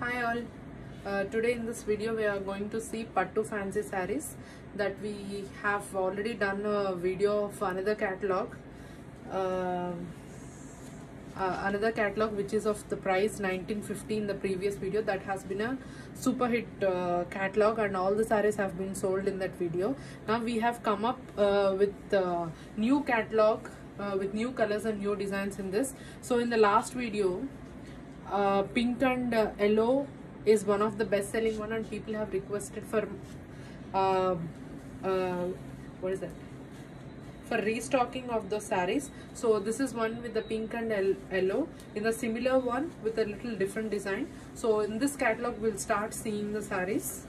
Hi all. Today in this video we are going to see Pattu fancy sarees that we have already done a video of another catalog. Another catalog which is of the price 1950 in the previous video. That has been a super hit catalog and all the sarees have been sold in that video. Now we have come up with new catalog with new colors and new designs in this. So in the last video, pink and yellow is one of the best selling one, and people have requested for what is that, for restocking of the sarees. So this is one with the pink and yellow, in a similar one with a little different design. So in this catalog we'll start seeing the sarees.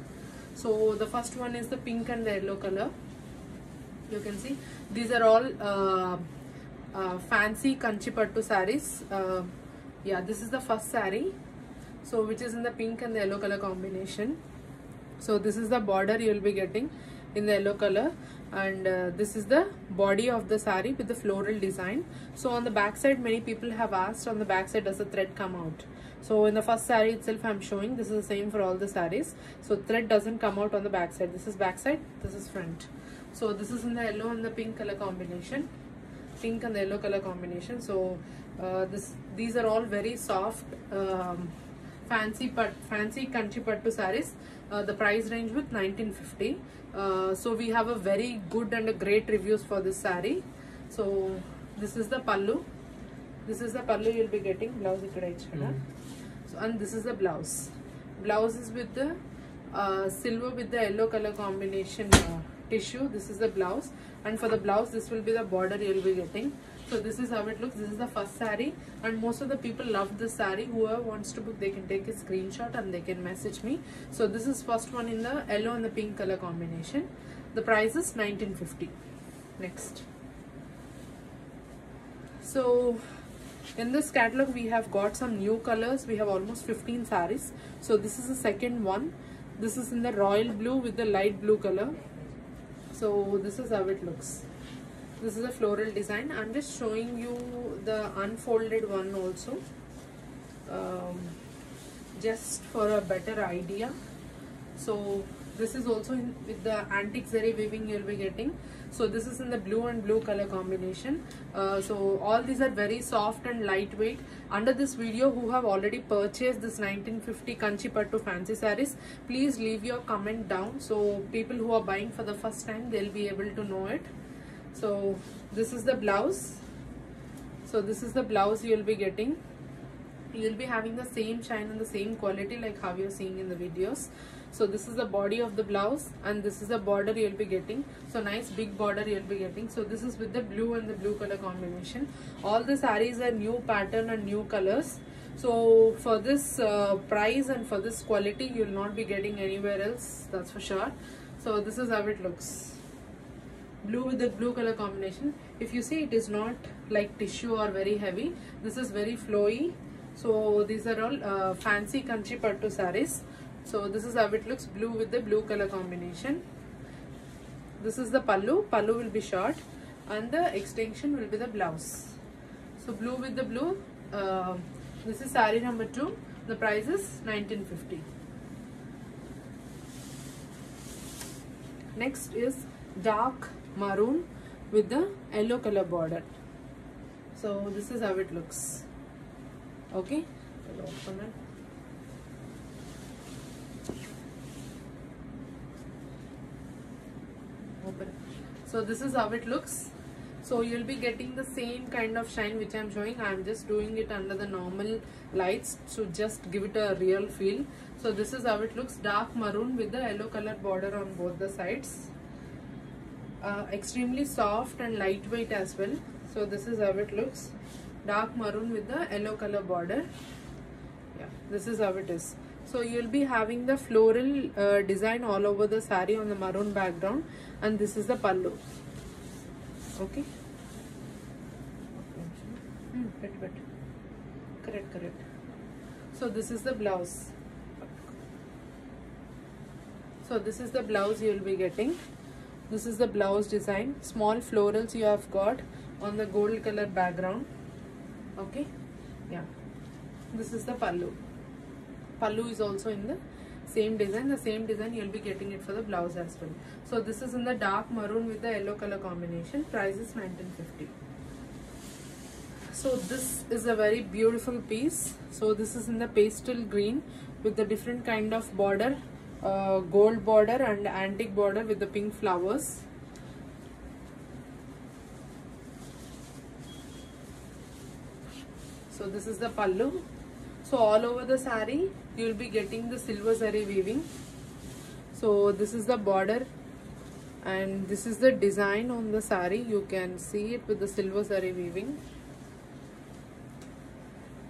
So the first one is the pink and the yellow color. You can see these are all fancy Kanchi Pattu sarees. Yeah, this is the first saree, so which is in the pink and the yellow color combination. So this is the border you will be getting in the yellow color, and this is the body of the saree with the floral design. So on the back side, many people have asked, on the back side does the thread come out? So in the first saree itself I am showing, this is the same for all the sarees. So thread doesn't come out on the back side. This is back side, this is front. So this is in the yellow and the pink color combination, pink and the yellow color combination. So these are all very soft fancy Kanchi Pattu sarees. The price range with 1950. So we have a very good and a great reviews for this saree. So this is the pallu. This is the pallu you'll be getting. Blouse so, and this is the blouse. Blouse is with the silver with the yellow color combination tissue. This is the blouse, and for the blouse this will be the border you'll be getting. So this is how it looks. This is the first saree, and most of the people love this saree. Whoever wants to book, they can take a screenshot and they can message me. So this is first one in the yellow and the pink color combination. The price is 1950. Next. So in this catalog we have got some new colors. We have almost 15 sarees. So this is the second one. This is in the royal blue with the light blue color. So this is how it looks. This is a floral design. I'm just showing you the unfolded one also, just for a better idea. So this is also with the antique zari weaving you'll be getting. So this is in the blue and blue color combination. So all these are very soft and lightweight. Under this video, who have already purchased this 1950 Kanchi Pattu fancy sarees, please leave your comment down. So people who are buying for the first time, they'll be able to know it. So this is the blouse. So this is the blouse you'll be getting. You'll be having the same shine and the same quality like how you're seeing in the videos. So this is the body of the blouse, and this is the border you'll be getting. So nice big border you'll be getting. So this is with the blue and the blue color combination. All the sarees are new pattern and new colors. So for this price and for this quality, you'll not be getting anywhere else, that's for sure. So this is how it looks. Blue with the blue color combination. If you see, it is not like tissue or very heavy. This is very flowy. So these are all fancy Kanchi Pattu sarees. So this is how it looks, blue with the blue color combination. This is the pallu. Pallu will be short, and the extension will be the blouse. So blue with the blue. This is saree number 2. The price is 1950. Next is dark maroon with the yellow color border. So this is how it looks. Okay, I'll open it. Open. So this is how it looks. So you'll be getting the same kind of shine which I'm showing. I'm just doing it under the normal lights to just give it a real feel. So this is how it looks, dark maroon with the yellow color border on both the sides. Extremely soft and lightweight as well. So this is how it looks, dark maroon with the yellow color border. Yeah, this is how it is. So you'll be having the floral design all over the saree on the maroon background, and this is the pallu. Okay. Correct. So this is the blouse. So this is the blouse you'll be getting. This is the blouse design. Small florals you have got on the gold color background. Okay. Yeah. This is the pallu. Pallu is also in the same design. The same design you'll be getting it for the blouse as well. So this is in the dark maroon with the yellow color combination. Price is 1950. So this is a very beautiful piece. So this is in the pastel green with the different kind of border, gold border and antique border with the pink flowers. So this is the pallu. So all over the saree you will be getting the silver zari weaving. So this is the border and this is the design on the saree. You can see it with the silver zari weaving.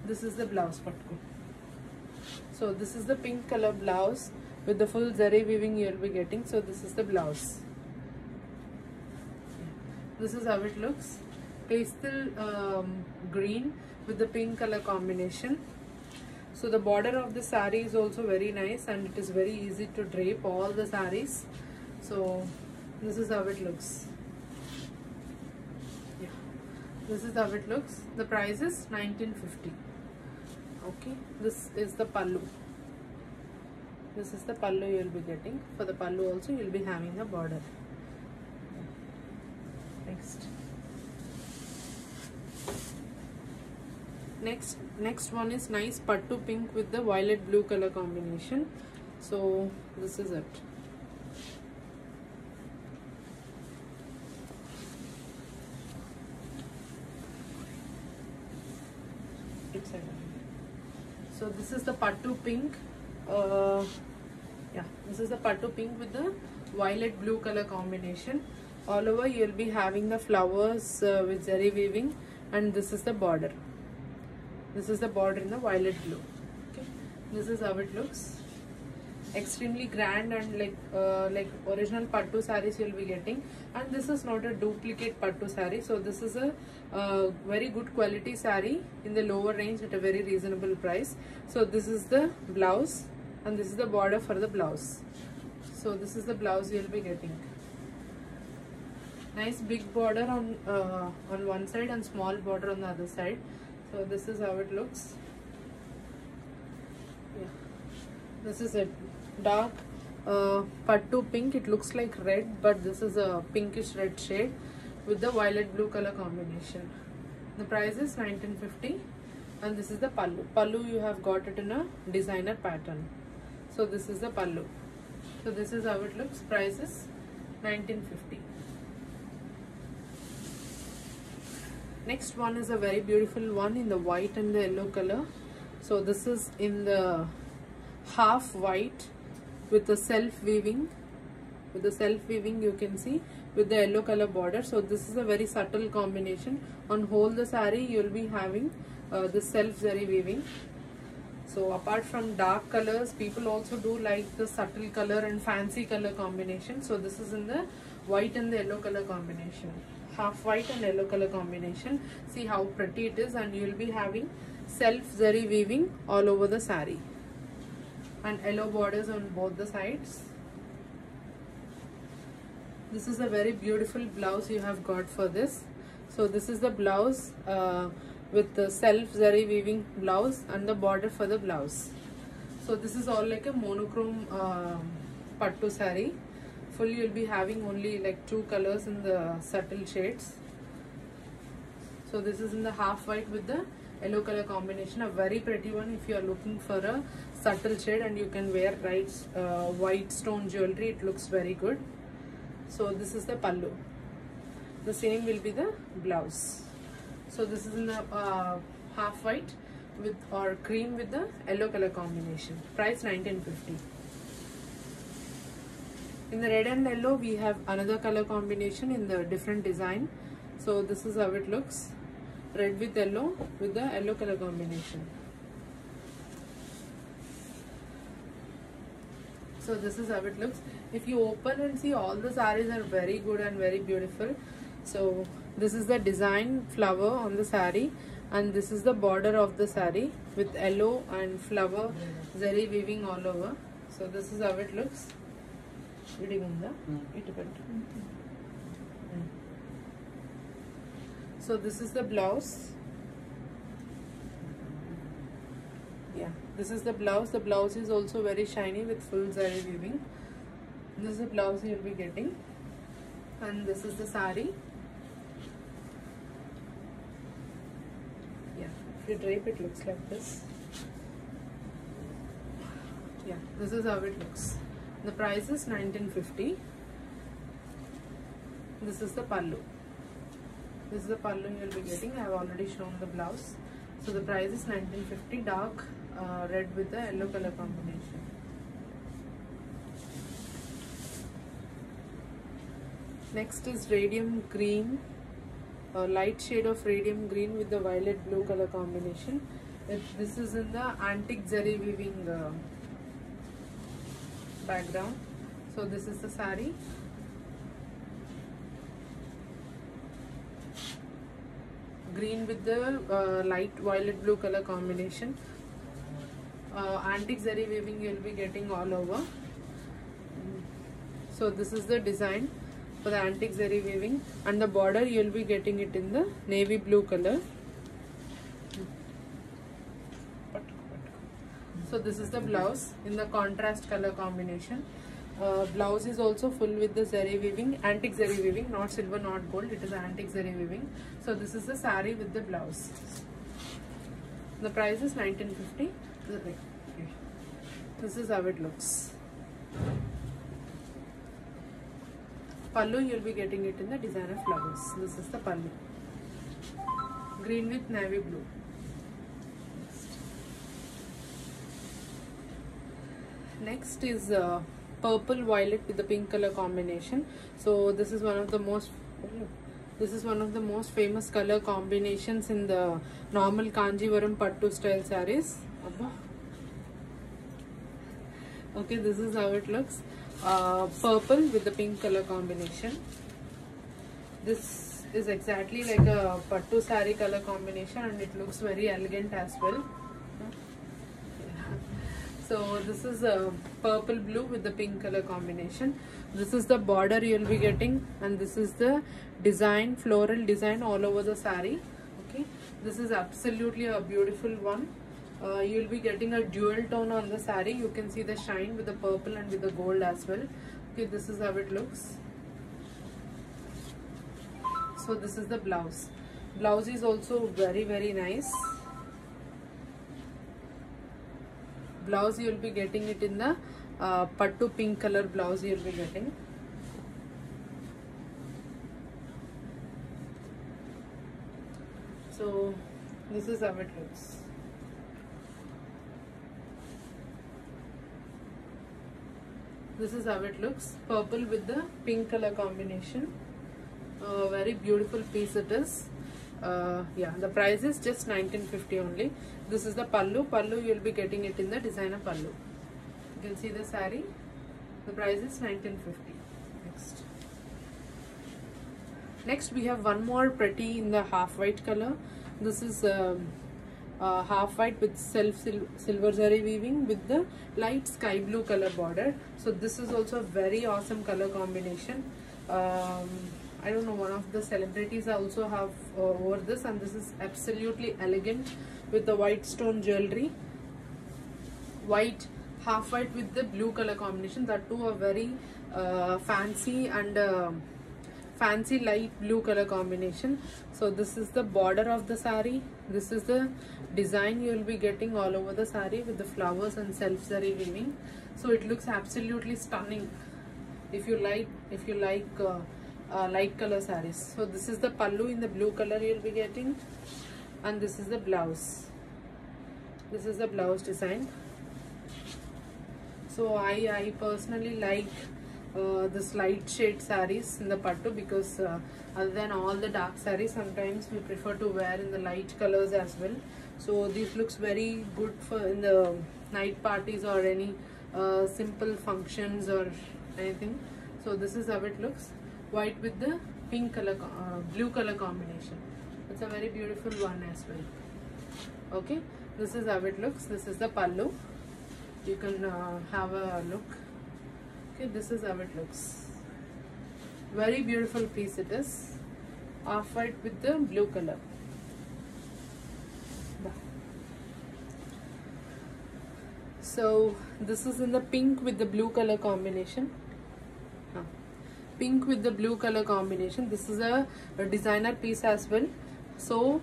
This is the blouse patku. So this is the pink color blouse with the full zari weaving you will be getting. So this is the blouse. This is how it looks. Pastel green with the pink color combination. So the border of the saree is also very nice and it is very easy to drape all the sarees. So this is how it looks. Yeah, this is how it looks. The price is 1950. Okay, this is the pallu. This is the pallu you will be getting. For the pallu also you will be having a border. Next one is nice pattu pink with the violet blue color combination. So this is it. So this is the pattu pink. This is the pattu pink with the violet blue color combination. All over you will be having the flowers with zari weaving, and this is the border. This is the border in the violet blue. Okay, this is how it looks. Extremely grand and like original pattu sarees you will be getting, and this is not a duplicate pattu saree. So this is a very good quality saree in the lower range at a very reasonable price. So this is the blouse and this is the border for the blouse. So this is the blouse you will be getting. Nice big border on one side and small border on the other side. So this is how it looks. Yeah, this is it. Dark pattu pink. It looks like red, but this is a pinkish red shade with the violet blue color combination. The price is 1950, and this is the pallu. Pallu you have got it in a designer pattern. So this is the pallu. So this is how it looks. Price is 1950. Next one is a very beautiful one in the white and the yellow color. So this is in the half white with the self weaving. With the self weaving you can see with the yellow color border. So this is a very subtle combination. On whole the saree you will be having the self zari weaving. So apart from dark colors, people also do like the subtle color and fancy color combination. So this is in the white and the yellow color combination. Half white and yellow color combination. See how pretty it is, and you will be having self zari weaving all over the saree and yellow borders on both the sides. This is a very beautiful blouse you have got for this. So this is the blouse with the self zari weaving blouse and the border for the blouse. So this is all like a monochrome pattu saree. Full you will be having only like 2 colors in the subtle shades. So this is in the half white with the yellow color combination. A very pretty one if you are looking for a subtle shade and you can wear white stone jewelry. It looks very good. So this is the pallu. The same will be the blouse. So this is in the half white with or cream with the yellow color combination. Price 1950. In the red and yellow we have another color combination in the different design. So this is how it looks. Red with yellow with the yellow color combination. So this is how it looks. If you open and see, all the sarees are very good and very beautiful. So this is the design flower on the saree, and this is the border of the saree with yellow and flower zari weaving all over. So this is how it looks. So this is the blouse. Yeah, this is the blouse. The blouse is also very shiny with full zari weaving. This is the blouse you'll be getting, and this is the sari. Yeah, if you drape it looks like this. Yeah, this is how it looks. The price is 1950. This is the pallu. This is the pallu you'll be getting. I have already shown the blouse. So the price is 1950. Dark red with the yellow color combination. Next is radium green, a light shade of radium green with the violet blue color combination. This is in the antique zari weaving background. So this is the sari. Green with the light violet blue color combination. Antique zari weaving you will be getting all over. So this is the design for the antique zari weaving, and the border you will be getting it in the navy blue color. So this is the blouse in the contrast color combination. Blouse is also full with the zari weaving, antique zari weaving, not silver, not gold. It is antique zari weaving. So this is the sari with the blouse. The price is 1950. This is how it looks. Pallu you will be getting it in the designer flowers. This is the pallu. Green with navy blue. Next is purple violet with the pink color combination. So this is one of the most famous color combinations in the normal Kanjivaram Pattu style sarees. Okay, this is how it looks. Purple with the pink color combination. This is exactly like a Pattu saree color combination, and it looks very elegant as well. So this is a purple blue with the pink color combination. This is the border you will be getting, and this is the design, floral design all over the saree. Okay, this is absolutely a beautiful one. You will be getting a dual tone on the saree. You can see the shine with the purple and with the gold as well. Okay, this is how it looks. So this is the blouse. Blouse is also very nice. Blouse you will be getting it in the Pattu pink color blouse you will be getting. So this is how it looks. This is how it looks. Purple with the pink color combination. Very beautiful piece it is. Yeah, the price is just 1950 only. This is the pallu. Pallu you will be getting it in the designer pallu. You can see the saree. The price is 1950. Next we have one more pretty in the half white color. This is half white with silver zari weaving with the light sky blue color border. So this is also a very awesome color combination. I don't know, one of the celebrities also have wore this, and this is absolutely elegant with the white stone jewelry. White, half white with the blue color combination. That too a very fancy and fancy light blue color combination. So this is the border of the saree. This is the design you will be getting all over the saree with the flowers and self zari weaving. So it looks absolutely stunning if you like light color sarees. So this is the pallu in the blue color you will be getting, and this is the blouse. This is the blouse design. So I personally like this light shade sarees in the pattu, because other than all the dark sarees, sometimes we prefer to wear in the light colors as well. So this looks very good for in the night parties or any simple functions or anything. So this is how it looks. White with the pink color, blue color combination. It's a very beautiful one as well. Okay, this is how it looks. This is the pallu. You can have a look. Okay, this is how it looks. Very beautiful piece it is. Off white with the blue color. So this is in the pink with the blue color combination. Pink with the blue color combination. This is a designer piece as well. So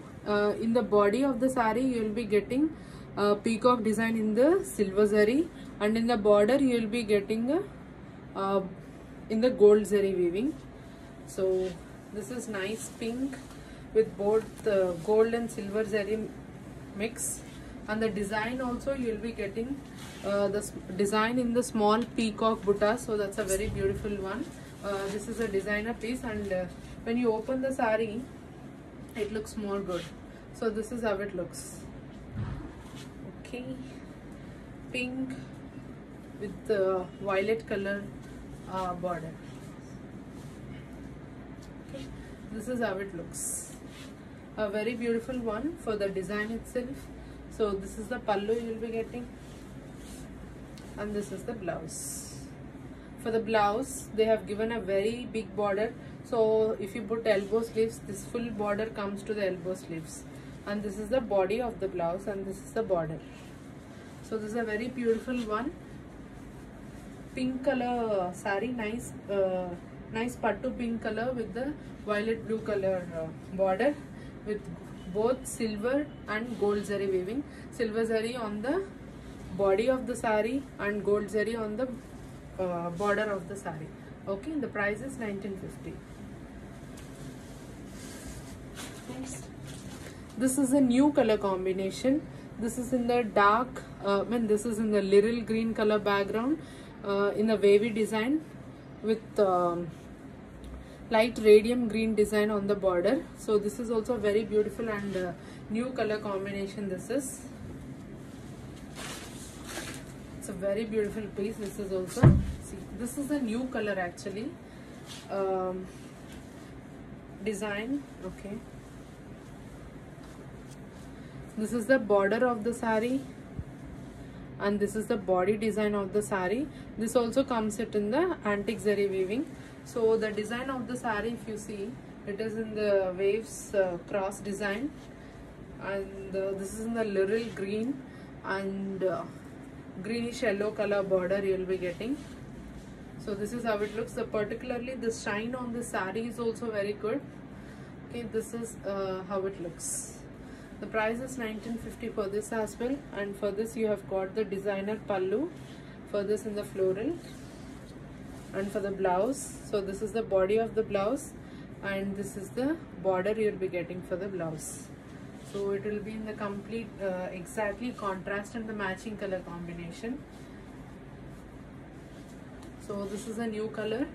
in the body of the saree you will be getting peacock design in the silver zari, and in the border you will be getting in the gold zari weaving. So this is nice pink with both gold and silver zari mix. And the design also you will be getting the design in the small peacock butta, so that's a very beautiful one. This is a designer piece, and when you open the saree it looks more good. So this is how it looks. Okay, pink with the violet color border. Okay, this is how it looks. A very beautiful one for the design itself. So this is the pallu you will be getting, and this is the blouse. For the blouse they have given a very big border, so if you put elbow sleeves, this full border comes to the elbow sleeves, and this is the body of the blouse, and this is the border. So this is a very beautiful one. Pink color saree, nice nice pattu pink color with the violet blue color border, with both silver and gold zari weaving. Silver zari on the body of the saree and gold zari on the border of the saree. Okay, the price is 1950. Next, this is a new color combination. This is in the dark, this is in the little green color background, in a wavy design with light radium green design on the border. So this is also very beautiful and new color combination. This is, it's a very beautiful piece. This is also, see, this is a new color actually, design. Okay, this is the border of the saree, and this is the body design of the saree. This also comes it in the antique zari weaving. So the design of the saree, if you see, it is in the waves cross design, and this is in the little green and greenish yellow color border you will be getting. So this is how it looks. Particularly the shine on the saree is also very good. Okay, this is how it looks. The price is 1950 for this as well, and for this you have got the designer pallu for this in the floral. And for the blouse, so this is the body of the blouse, and this is the border you will be getting for the blouse. So it will be in the complete exactly contrast and the matching color combination. So this is a new color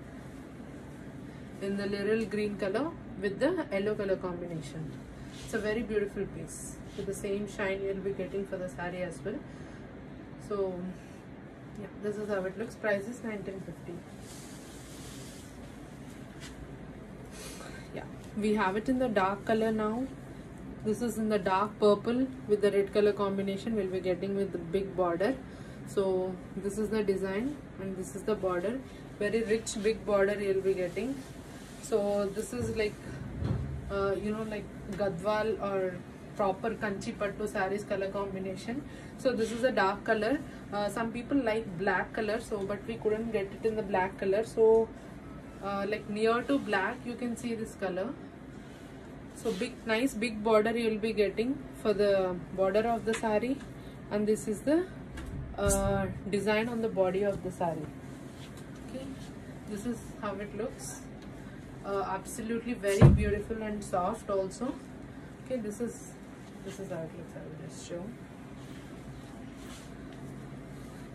in the little green color with the yellow color combination. It's a very beautiful piece with the same shine you will be getting for the saree as well. So yeah, this is how it looks. Price is 1950. Yeah, we have it in the dark color now. This is in the dark purple with the red color combination we'll be getting with the big border. So this is the design and this is the border. Very rich big border you'll be getting. So this is like like Gadwal or proper Kanchi Pattu sarees color combination. So this is a dark color. Some people like black color, so but we couldn't get it in the black color. So like near to black you can see this color. So nice big border you will be getting for the border of the saree, and this is the design on the body of the saree. Okay, this is how it looks. Absolutely very beautiful and soft also. Okay, this is how it looks. I will just show.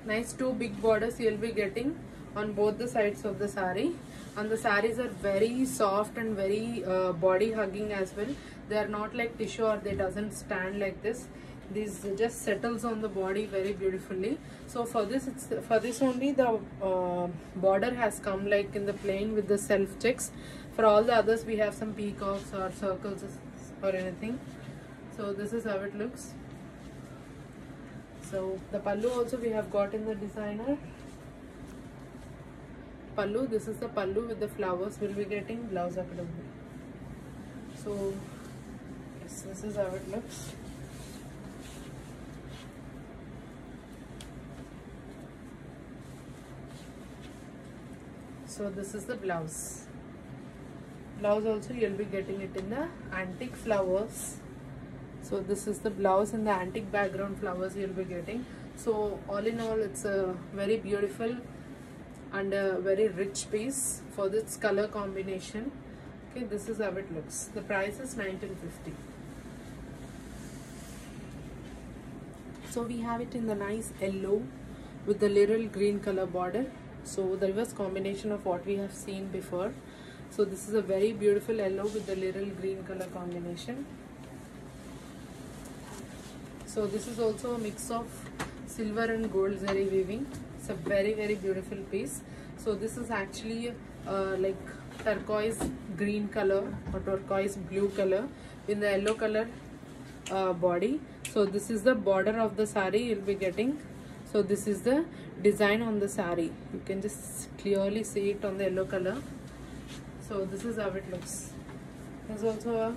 Nice two big borders you will be getting on both the sides of the saree, and the sarees are very soft and very body hugging as well. They are not like tissue or they doesn't stand like this. This just settles on the body very beautifully. So for this only the border has come like in the plain with the self checks. For all the others we have some peacocks or circles or anything. So this is how it looks. So the pallu also we have got in the designer pallu. This is the pallu with the flowers we'll be getting. Blouse accordingly. So yes, this is how it looks. So this is the blouse. Blouse also you'll be getting it in the antique flowers. So this is the blouse in the antique background flowers you'll be getting. So all in all, it's a very beautiful and a very rich piece for this color combination. Okay, this is how it looks. The price is 1950. So we have it in the nice yellow with the little green color border. So the reverse combination of what we have seen before. So this is a very beautiful yellow with the little green color combination. So this is also a mix of silver and gold zari weaving. It's a very beautiful piece. So this is actually like turquoise green color or turquoise blue color in the yellow color body. So this is the border of the sari you'll be getting. So this is the design on the sari. You can just clearly see it on the yellow color. So this is how it looks. There's also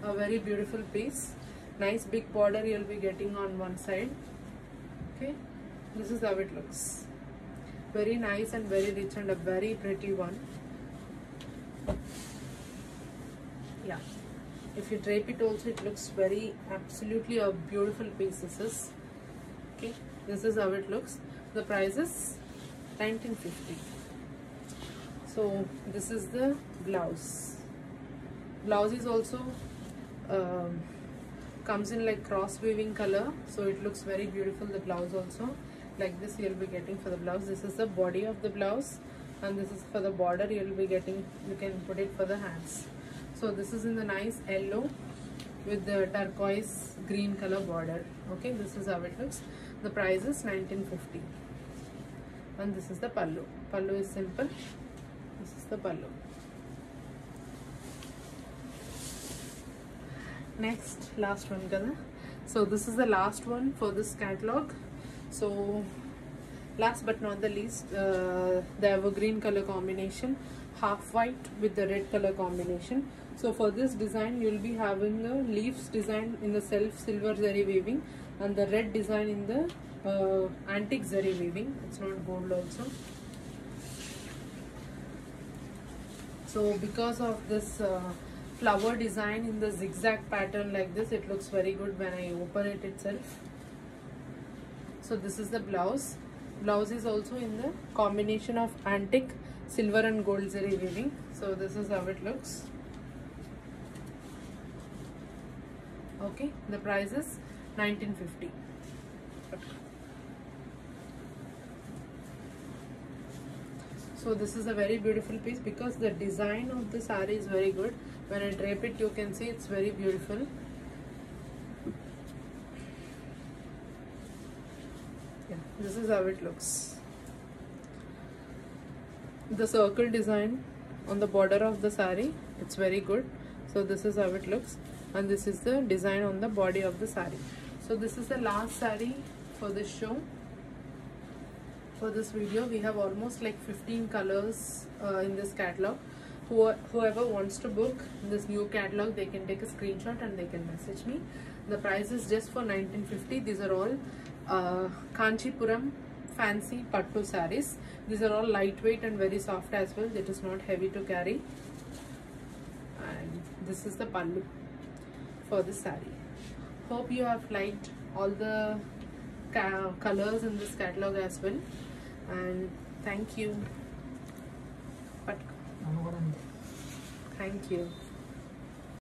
a very beautiful piece. Nice big border you'll be getting on one side. Okay, this is how it looks. Very nice and very rich and a very pretty one. Yeah, if you drape it also, it looks very absolutely a beautiful piece. This is okay. This is how it looks. The price is 1950. So this is the blouse. Blouse is also comes in like cross weaving color, so it looks very beautiful. The blouse also like this you'll be getting for the blouse. This is the body of the blouse, and this is for the border you'll be getting. You can put it for the hands. So this is in the nice yellow with the turquoise green color border. Okay, this is how it looks. The price is 1950, and this is the pallu. Pallu is simple. This is the pallu. Next, last one kada. So this is the last one for this catalog. So last but not the least, the evergreen color combination, half white with the red color combination. So for this design you will be having a leaves design in the self silver zari weaving, and the red design in the antique zari weaving. It's not gold also. So because of this flower design in the zigzag pattern like this, it looks very good when I open it itself. So this is the blouse. Blouse is also in the combination of antique silver and gold zari weaving. So this is how it looks. Okay, the price is 1950. So this is a very beautiful piece because the design of the saree is very good. When I drape it, you can see it's very beautiful. Yeah, this is how it looks. The circle design on the border of the saree, it's very good. So this is how it looks, and this is the design on the body of the saree. So this is the last saree for this show. For this video, we have almost like 15 colors in this catalog. Whoever wants to book this new catalog, they can take a screenshot and they can message me. The price is just for 1950. These are all Kanchipuram fancy pattu sarees. These are all lightweight and very soft as well. It is not heavy to carry. And this is the pallu for this saree. Hope you have liked all the colors in this catalog as well. And thank you. Thank you.